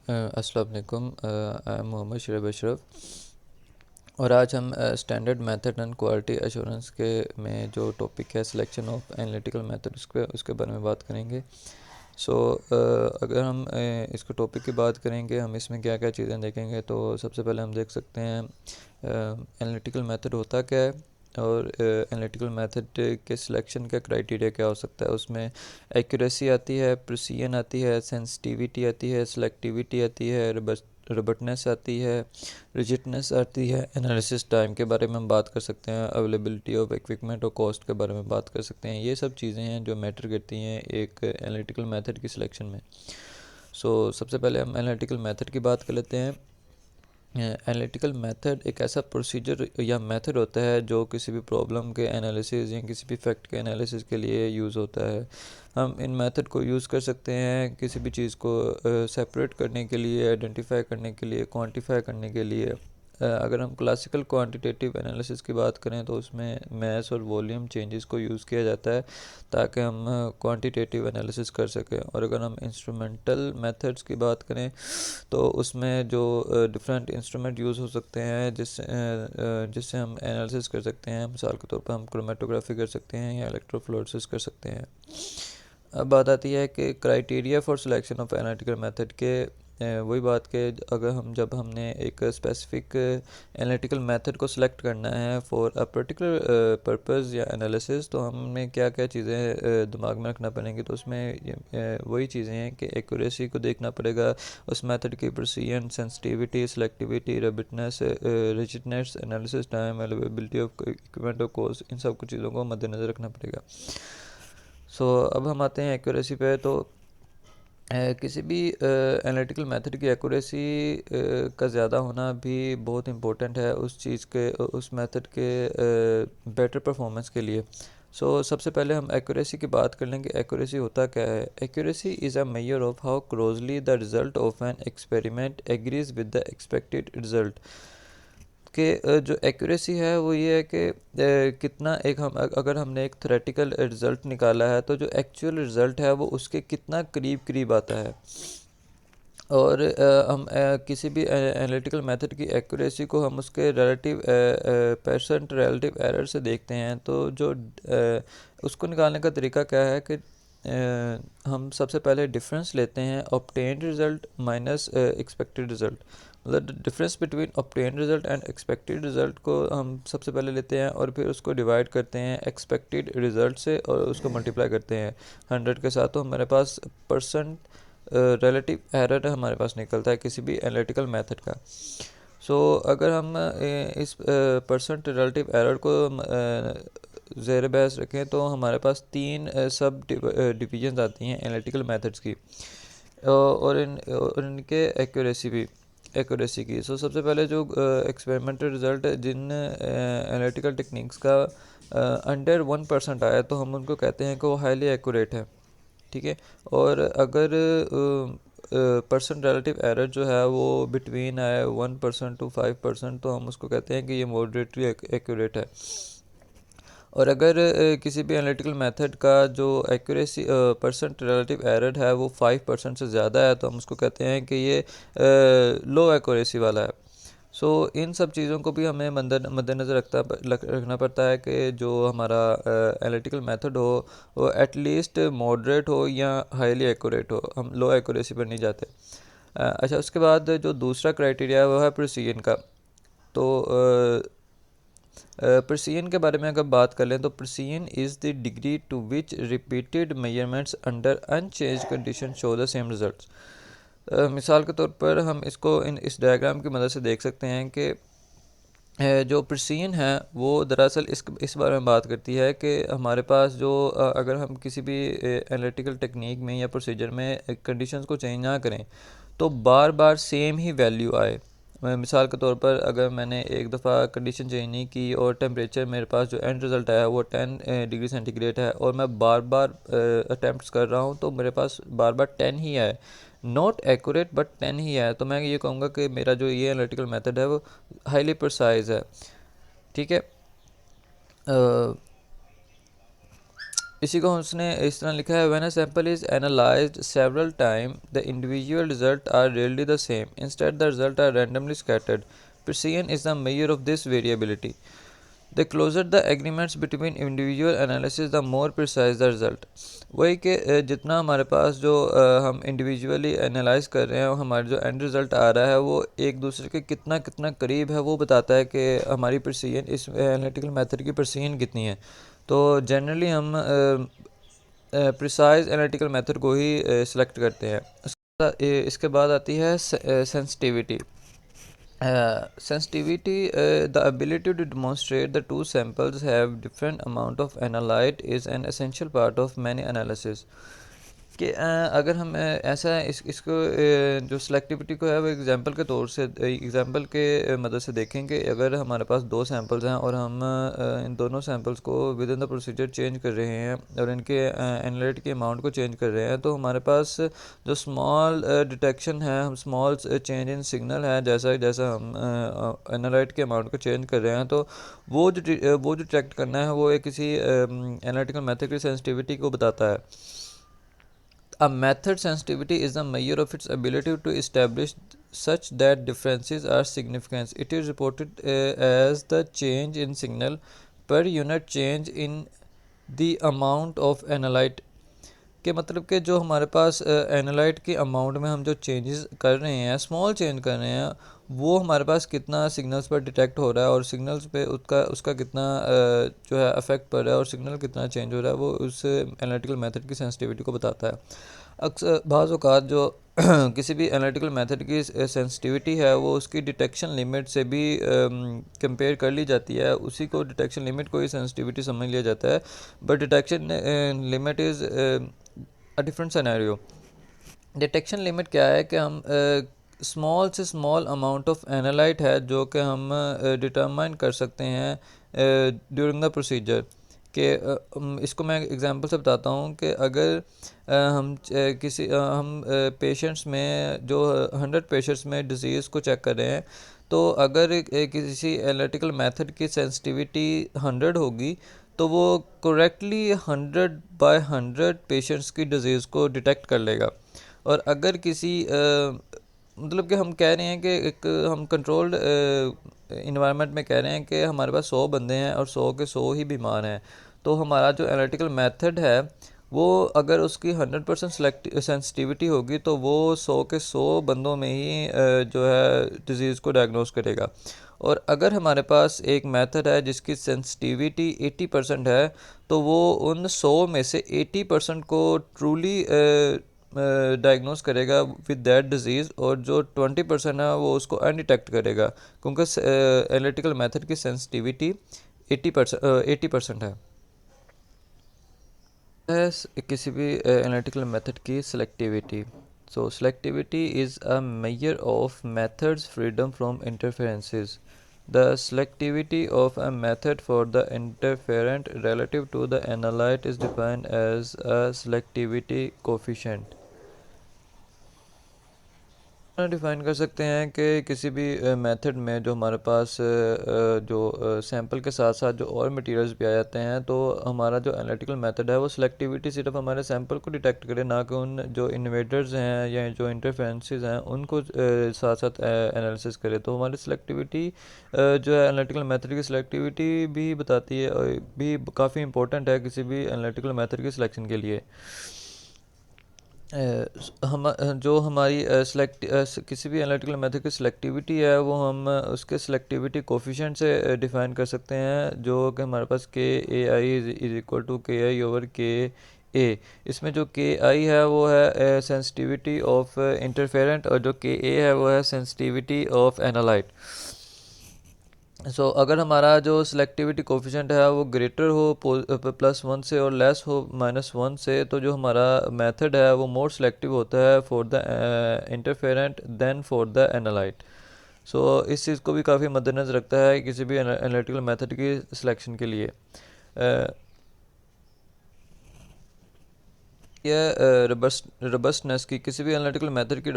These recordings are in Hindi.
अस्सलाम वालेकुम। आई एम मोहम्मद शरीफ अशरफ और आज हम standard method and quality assurance के में जो टॉपिक है सिलेक्शन ऑफ एनालिटिकल मेथड उसके बारे में बात करेंगे। अगर हम इसके टॉपिक की बात करेंगे, हम इसमें क्या क्या चीज़ें देखेंगे। तो सबसे पहले हम देख सकते हैं एनालिटिकल मेथड होता क्या है और एनालिटिकल मेथड के सिलेक्शन का क्राइटेरिया क्या हो सकता है। उसमें एक्यूरेसी आती है, प्रिसीजन आती है, सेंसिटिविटी आती है, सेलेक्टिविटी आती है, रोबस्टनेस आती है, रिजिडनेस आती है, एनालिसिस टाइम के बारे में हम बात कर सकते हैं, अवेलेबिलिटी ऑफ इक्विपमेंट और कॉस्ट के बारे में बात कर सकते हैं। ये सब चीज़ें हैं जो मैटर करती हैं एक एनालिटिकल मेथड की सिलेक्शन में। सबसे पहले हम एनालिटिकल मेथड की बात कर लेते हैं। एनालिटिकल मेथड एक ऐसा प्रोसीजर या मेथड होता है जो किसी भी प्रॉब्लम के एनालिसिस या किसी भी फैक्ट के एनालिसिस के लिए यूज़ होता है। हम इन मेथड को यूज़ कर सकते हैं किसी भी चीज़ को सेपरेट करने के लिए, आइडेंटिफाई करने के लिए, क्वांटिफाई करने के लिए। अगर हम क्लासिकल क्वांटिटेटिव एनालिसिस की बात करें तो उसमें मैस और वॉल्यूम चेंजेस को यूज़ किया जाता है ताकि हम क्वांटिटेटिव एनालिसिस कर सकें। और अगर हम इंस्ट्रूमेंटल मेथड्स की बात करें तो उसमें जो डिफरेंट इंस्ट्रूमेंट यूज़ हो सकते हैं जिससे हम एनालिसिस कर सकते हैं। मिसाल के तौर पर हम क्रोमेटोग्राफी कर सकते हैं या इलेक्ट्रोफ्लोरेसिस कर सकते हैं। अब बात आती है कि criteria for selection of analytical method के वही बात के अगर जब हमने एक स्पेसिफिक एनालिटिकल मेथड को सिलेक्ट करना है फॉर अ पर्टिकुलर पर्पस या एनालिसिस, तो हमें क्या क्या चीज़ें दिमाग में रखना पड़ेंगी। तो उसमें वही चीज़ें हैं कि एक्यूरेसी को देखना पड़ेगा, उस मेथड की precision, sensitivity, selectivity, robustness, ruggedness, analysis time, availability of equipment और कॉस्ट, इन सब कुछ चीज़ों को मद्देनज़र रखना पड़ेगा। अब हम आते हैं एक्यूरेसी पे। तो किसी भी एनालिटिकल मेथड की एक्यूरेसी का ज़्यादा होना भी बहुत इम्पोर्टेंट है उस चीज़ के उस मेथड के बेटर परफॉर्मेंस के लिए। सबसे पहले हम एक्यूरेसी की बात कर लेंगे। एक्यूरेसी होता क्या है? Accuracy is a measure of how closely the result of an experiment agrees with the expected result. कि जो एक्यूरेसी है वो ये है कि कितना एक हम अगर हमने एक थ्योरेटिकल रिज़ल्ट निकाला है तो जो एक्चुअल रिज़ल्ट है वो उसके कितना करीब करीब आता है। और हम किसी भी एनालिटिकल मेथड की एक्यूरेसी को हम उसके रिलेटिव परसेंट रिलेटिव एरर से देखते हैं। तो जो उसको निकालने का तरीका क्या है कि हम सबसे पहले डिफरेंस लेते हैं obtained result minus expected result. मतलब difference between obtained result and expected result को हम सबसे पहले लेते हैं और फिर उसको डिवाइड करते हैं एक्सपेक्टेड रिज़ल्ट से और उसको मल्टीप्लाई करते हैं 100 के साथ। तो हमारे पास परसेंट रिलेटिव एरर हमारे पास निकलता है किसी भी एनालिटिकल मेथड का। अगर हम इस परसेंट रिलेटिव एरर को ज़ेर बहस रखें तो हमारे पास तीन सब डिवीजन्स आती हैं एनालिटिकल मेथड्स की और इनके एक्यूरेसी की। सबसे पहले जो एक्सपेरिमेंटल रिज़ल्ट जिन एनालिटिकल टेक्निक्स का अंडर 1% आया तो हम उनको कहते हैं कि वो हाईली एक्यूरेट है। ठीक है। और अगर परसेंट रिलेटिव एरर जो है वो बिटवीन है 1% to 5%, तो हम उसको कहते हैं कि ये मॉडरेटली एक्यूरेट है। और अगर किसी भी एनालिटिकल मेथड का जो एक्यूरेसी परसेंट रिलेटिव एरर है वो 5% से ज़्यादा है तो हम उसको कहते हैं कि ये लो एक्यूरेसी वाला है। इन सब चीज़ों को भी हमें मद्देनज़र रखना पड़ता है कि जो हमारा एनालिटिकल मेथड हो वो एटलीस्ट मॉडरेट हो या हाईली एक्यूरेट हो। हम लो एक्यूरेसी पर नहीं जाते। अच्छा, उसके बाद जो दूसरा क्राइटेरिया है वो है प्रिसीजन का। तो प्रिसीजन के बारे में अगर बात कर लें तो precision is the degree to which repeated measurements under unchange condition show the same results. मिसाल के तौर पर हम इसको इस डायग्राम की मदद से देख सकते हैं कि जो प्रिसीजन है वो दरअसल इस बारे में बात करती है कि हमारे पास जो अगर हम किसी भी एनालिटिकल टेक्निक में या प्रोसीजर में कंडीशंस को चेंज ना करें तो बार बार सेम ही वैल्यू आए। मिसाल के तौर पर अगर मैंने एक दफ़ा कंडीशन चेंज नहीं की और टेम्परेचर मेरे पास जो एंड रिज़ल्ट आया वो 10 डिग्री सेंटीग्रेड है और मैं बार बार अटैम्प्ट कर रहा हूँ तो मेरे पास बार बार 10 ही आए, नॉट एक्यूरेट बट 10 ही आया, तो मैं ये कहूँगा कि मेरा जो ये एनालिटिकल मेथड है वो हाईली प्रिसाइज है। ठीक है। इसी को उसने इस तरह लिखा है, when a sample is analysed several time the individual result are rarely the same, instead the result are randomly scattered, precision is the measure of this variability, the closer the agreements between individual analysis the more precise the result. वही कि जितना हमारे पास जो हम इंडिविजुअली एनालाइज कर रहे हैं और हमारा जो एंड रिज़ल्ट आ रहा है वो एक दूसरे के कितना कितना करीब है, वो बताता है कि हमारी प्रिसीजन, इस एनालिटिकल मेथड की प्रिसीजन कितनी है। तो जनरली हम प्रिसाइज एनालिटिकल मेथड को ही सिलेक्ट करते हैं। इसके बाद आती है sensitivity. Sensitivity, the ability to demonstrate the two samples have different amount of analyte is an essential part of many analysis. कि अगर हम ऐसा इसको जो सिलेक्टिविटी को है वो एग्जांपल के तौर से, एग्जांपल के मदद से देखें कि अगर हमारे पास दो सैंपल्स हैं और हम इन दोनों सैंपल्स को with in the procedure change कर रहे हैं और इनके एनालाइट के अमाउंट को चेंज कर रहे हैं, तो हमारे पास जो स्मॉल डिटेक्शन है, हम स्मॉल चेंज इन सिग्नल है, जैसा जैसा हम एनालाइट के अमाउंट को चेंज कर रहे हैं, तो वो जो डिटेक्ट करना है वो एक किसी एनालिटिकल मेथड की सेंसिटिविटी को बताता है। A method sensitivity is the measure of its ability to establish such that differences are significant. It is reported as the change in signal per unit change in the amount of analyte। के मतलब कि जो हमारे पास एनालाइट के अमाउंट में हम जो चेंजेस कर रहे हैं, स्मॉल चेंज कर रहे हैं, वो हमारे पास कितना सिग्नल्स पर डिटेक्ट हो रहा है और सिग्नल्स पे उसका कितना जो है अफेक्ट पड़ रहा है और सिग्नल कितना चेंज हो रहा है, वो उस एनालिटिकल मेथड की सेंसिटिविटी को बताता है। अक्सर बाज़ औक़ात जो किसी भी एनालिटिकल मेथड की सेंसिटिविटी है वो उसकी डिटेक्शन लिमिट से भी कंपेयर कर ली जाती है, उसी को डिटेक्शन लिमिट को ही सेंसिटिविटी समझ लिया जाता है। But detection limit is a different scenario. Detection limit क्या है कि हम स्मॉल से स्मॉल अमाउंट ऑफ एनालाइट है जो कि हम डिटरमाइन कर सकते हैं ड्यूरिंग द प्रोसीजर। कि इसको मैं एग्जांपल से बताता हूँ कि अगर हम पेशेंट्स में जो 100 पेशेंट्स में डिज़ीज़ को चेक कर रहे हैं, तो अगर किसी एनालिटिकल मेथड की सेंसिटिविटी 100 होगी तो वो करेक्टली 100/100 पेशेंट्स की डिज़ीज़ को डिटेक्ट कर लेगा। और अगर किसी मतलब कि हम कह रहे हैं कि एक हम कंट्रोल्ड इन्वायरमेंट में कह रहे हैं कि हमारे पास 100 बंदे हैं और 100 के 100 ही बीमार हैं, तो हमारा जो एनालिटिकल मेथड है वो अगर उसकी 100% सेंसिटिविटी होगी तो वो 100 के 100 बंदों में ही जो है डिज़ीज़ को डायग्नोस करेगा। और अगर हमारे पास एक मेथड है जिसकी सेंसिटिविटी 80% है, तो वो उन 100 में से 80% को ट्रूली डायग्नोस करेगा विद दैट डिज़ीज़, और जो 20% है वो उसको अनडिटेक्ट करेगा, क्योंकि एनालिटिकल मेथड की सेंसिटिविटी 80% है। किसी भी एनालिटिकल मेथड की selectivity. So selectivity is a measure of method's freedom from interferences. The selectivity of a method for the interferent relative to the analyte is defined as a selectivity coefficient. Define कर सकते हैं कि किसी भी मेथड में जो हमारे पास जो सैंपल के साथ साथ जो और मटेरियल्स भी आ जाते हैं, तो हमारा जो एनालिटिकल मेथड है वो सिलेक्टिविटी सिर्फ हमारे सैंपल को डिटेक्ट करे, ना कि उन जो इन्वेडर्स हैं या जो इंटरफेरेंसेस हैं उनको साथ साथ एनालिसिस करे। तो हमारी सिलेक्टिविटी जो है एनालिटिकल मेथड की सिलेक्टिविटी भी बताती है और भी काफ़ी इंपॉर्टेंट है किसी भी एनालिटिकल मेथड की सिलेक्शन के लिए। हम जो हमारी किसी भी एनालिटिकल मेथड की सिलेक्टिविटी है वो हम उसके सिलेक्टिविटी कोफिशिएंट से डिफ़ाइन कर सकते हैं, जो कि हमारे पास के ए आई इज़ इक्वल टू के आई ओवर के ए। इसमें जो के आई है वो है सेंसिटिविटी ऑफ इंटरफेरेंट, और जो के ए है वो है सेंसिटिविटी ऑफ एनालाइट। अगर हमारा जो सिलेक्टिविटी कोफिशिएंट है वो ग्रेटर हो +1 से और लेस हो -1 से, तो जो हमारा मेथड है वो मोर सिलेक्टिव होता है for the interferent than for the analyte. इस चीज़ को भी काफ़ी मद्देनज़र रखता है किसी भी एनालिटिकल मेथड की सिलेक्शन के लिए। यह रबस्टनेस की, किसी भी एनालिटिकल मेथड की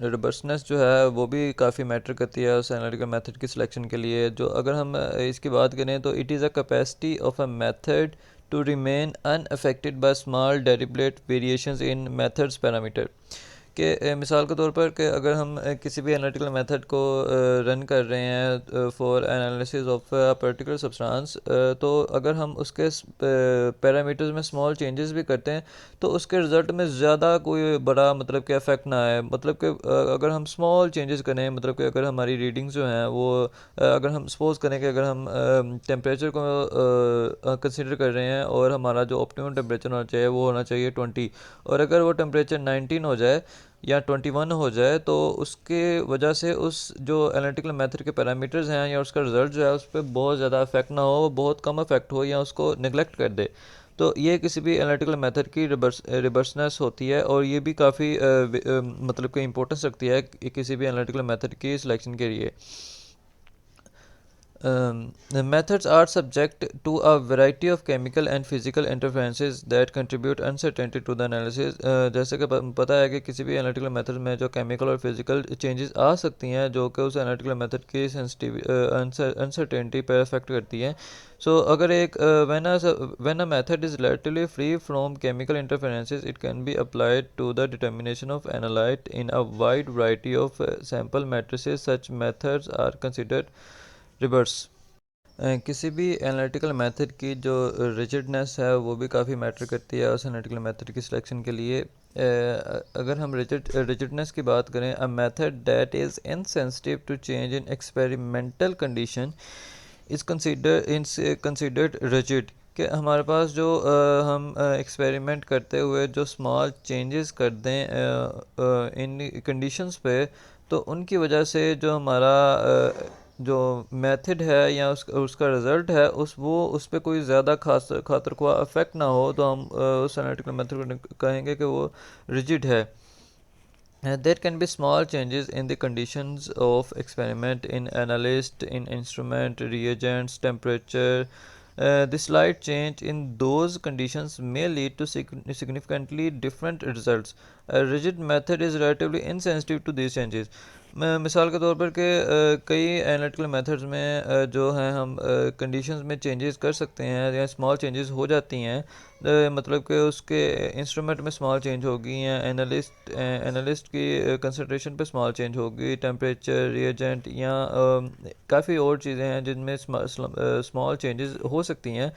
रबस्टनेस जो है वो भी काफ़ी मैटर करती है उस एनालिटिकल मेथड की सिलेक्शन के लिए। जो अगर हम इसकी बात करें तो it is a capacity of a method to remain unaffected by small deliberate variations in methods parameter कि मिसाल के तौर पर कि अगर हम किसी भी एनालिटिकल मेथड को रन कर रहे हैं for analysis of a particular substance, तो अगर हम उसके पैरामीटर्स में स्मॉल चेंजेस भी करते हैं तो उसके रिज़ल्ट में ज़्यादा कोई बड़ा मतलब कि इफेक्ट ना आए। मतलब कि अगर हम स्मॉल चेंजेस करें, मतलब कि अगर हमारी रीडिंग्स जो हैं वो अगर हम सपोज करें कि अगर हम टेम्परेचर को कंसिडर कर रहे हैं और हमारा जो ऑप्टिमम टेम्परेचर होना चाहिए वो होना चाहिए 20, और अगर वो टेम्परेचर 19 हो जाए या 21 हो जाए तो उसके वजह से उस जो एनालिटिकल मेथड के पैरामीटर्स हैं या उसका रिज़ल्ट जो है उस पर बहुत ज़्यादा इफेक्ट ना हो, बहुत कम इफेक्ट हो या उसको निगलेक्ट कर दे, तो ये किसी भी एनालिटिकल मेथड की रिवर्सनेस होती है। और ये भी काफ़ी मतलब कि इंपॉर्टेंस रखती है किसी भी एनालिटिकल मेथड की सिलेक्शन के लिए। The methods are subject to a variety of chemical and physical interferences that contribute uncertainty to the analysis. जैसे कि पता है कि किसी भी एनालिटिकल मेथड में जो केमिकल और फिजिकल चेंजेस आ सकती हैं जो कि उस एनालिटिकल मेथड की अनसर्टेनिटी पर अफेक्ट करती हैं। So अगर एक when a method is relatively free from chemical interferences, it can be applied to the determination of analyte in a wide variety of sample matrices. Such methods are considered reverse. किसी भी एनालिटिकल मेथड की जो रिजिडनेस है वो भी काफ़ी मैटर करती है उस एनालिटिकल मेथड की सिलेक्शन के लिए। अगर हम रिजिडनेस की बात करें, a method that is insensitive to change in experimental condition is considered rigid. कि हमारे पास जो हम एक्सपेरिमेंट करते हुए जो स्मॉल चेंजेस कर दें इन कंडीशंस पे, तो उनकी वजह से जो हमारा जो मेथड है या उसका रिज़ल्ट है उस पर कोई ज़्यादा खातर ख्वाह अफेक्ट ना हो, तो हम उस एनालिटिकल मेथड को कहेंगे कि वो रिजिड है। There can be small changes in the conditions of experiment in analyst, in instrument, reagents, temperature. The slight change in those conditions may lead to significantly different results. A rigid method is relatively insensitive to these changes. मिसाल के तौर पर कि कई एनालिटिकल मेथड्स में जो हैं हम कंडीशंस में चेंजेस कर सकते हैं या स्मॉल चेंजेस हो जाती हैं, मतलब कि उसके इंस्ट्रूमेंट में स्मॉल चेंज होगी या एनालिस्ट की कंसंट्रेशन पे स्मॉल चेंज होगी, टेम्परेचर, रिएजेंट या काफ़ी और चीज़ें हैं जिनमें स्मॉल चेंजेस हो सकती हैं।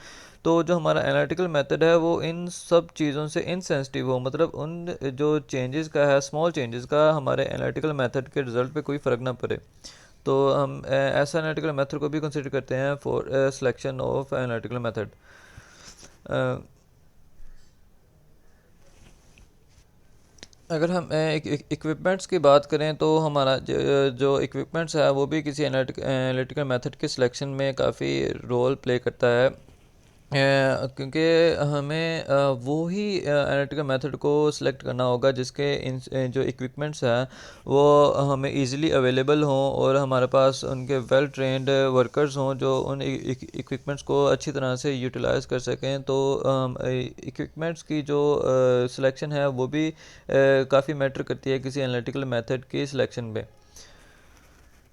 तो जो हमारा एनालिटिकल मेथड है वो इन सब चीज़ों से इनसेंसिटिव हो, मतलब उन जो चेंजेस का है, स्मॉल चेंजेस का हमारे एनालिटिकल मेथड के रिज़ल्ट पे कोई फ़र्क ना पड़े। तो हम ऐसा एनालिटिकल मेथड को भी कंसिडर करते हैं for selection of analytical method. अगर हम इक्विपमेंट्स की बात करें तो हमारा जो इक्विपमेंट्स है वो भी किसी एनालिटिकल मेथड के सिलेक्शन में काफ़ी रोल प्ले करता है। क्योंकि हमें वो ही एनालिटिकल मेथड को सिलेक्ट करना होगा जिसके जो इक्विपमेंट्स हैं वो हमें इजीली अवेलेबल हों और हमारे पास उनके वेल ट्रेंड वर्कर्स हों जो उन इक्विपमेंट्स को अच्छी तरह से यूटिलाइज़ कर सकें। तो इक्विपमेंट्स की जो सिलेक्शन है वो भी काफ़ी मैटर करती है किसी एनालिटिकल मेथड की सिलेक्शन में।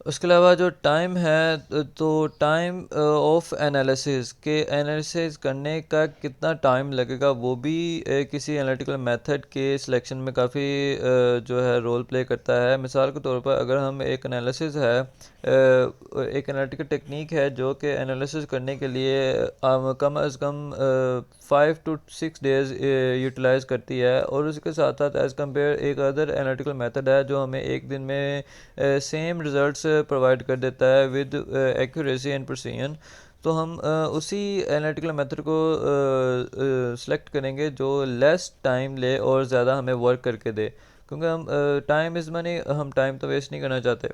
उसके अलावा जो टाइम है तो टाइम ऑफ एनालिसिस के एनालिसिस करने का कितना टाइम लगेगा वो भी किसी एनालिटिकल मेथड के सिलेक्शन में काफ़ी जो है रोल प्ले करता है। मिसाल के तौर पर अगर हम एक एनालिसिस है एक एनालिटिकल टेक्निक है जो कि एनालिसिस करने के लिए कम अज़ कम 5 to 6 डेज़ यूटिलाइज़ करती है, और उसके साथ साथ एज़ कम्पेयर एक अदर एनालिटिकल मेथड है जो हमें एक दिन में सेम रिज़ल्ट्स प्रोवाइड कर देता है विद एक्यूरेसी एंड प्रिसीजन। तो हम उसी एनालिटिकल मेथड को सेलेक्ट करेंगे जो लेस टाइम ले और ज़्यादा हमें वर्क करके दे, क्योंकि हम टाइम इज़ मनी, हम टाइम तो वेस्ट नहीं करना चाहते।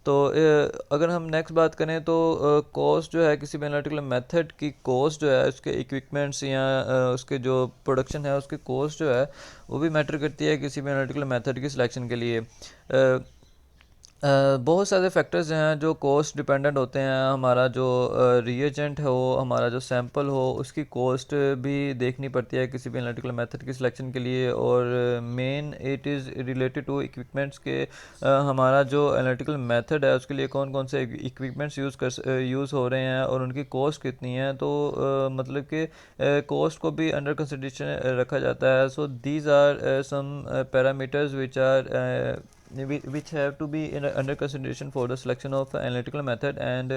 तो अगर हम नेक्स्ट बात करें तो कॉस्ट जो है किसी भी एनालिटिकल मेथड की कॉस्ट जो है उसके इक्विपमेंट्स या उसके जो प्रोडक्शन है उसकी कॉस्ट जो है वो भी मैटर करती है किसी भी एनालिटिकल मेथड की सिलेक्शन के लिए। बहुत सारे फैक्टर्स हैं जो कॉस्ट डिपेंडेंट होते हैं। हमारा जो रिएजेंट है वो, हमारा जो सैंपल हो, उसकी कॉस्ट भी देखनी पड़ती है किसी भी एनालिटिकल मेथड की सिलेक्शन के लिए। और main it is related to equipments के हमारा जो एनालिटिकल मेथड है उसके लिए कौन कौन से इक्विपमेंट्स यूज़ हो रहे हैं और उनकी कॉस्ट कितनी है। तो मतलब कि कॉस्ट को भी अंडर कंसिडरेशन रखा जाता है। So these are some parameters which have to be under consideration for the selection of analytical method, and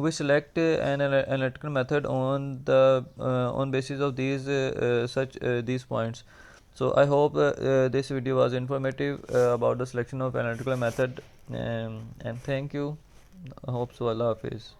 we select an analytical method on the on basis of these points. So I hope this video was informative about the selection of analytical method, and thank you. I hope so. Allah Hafiz.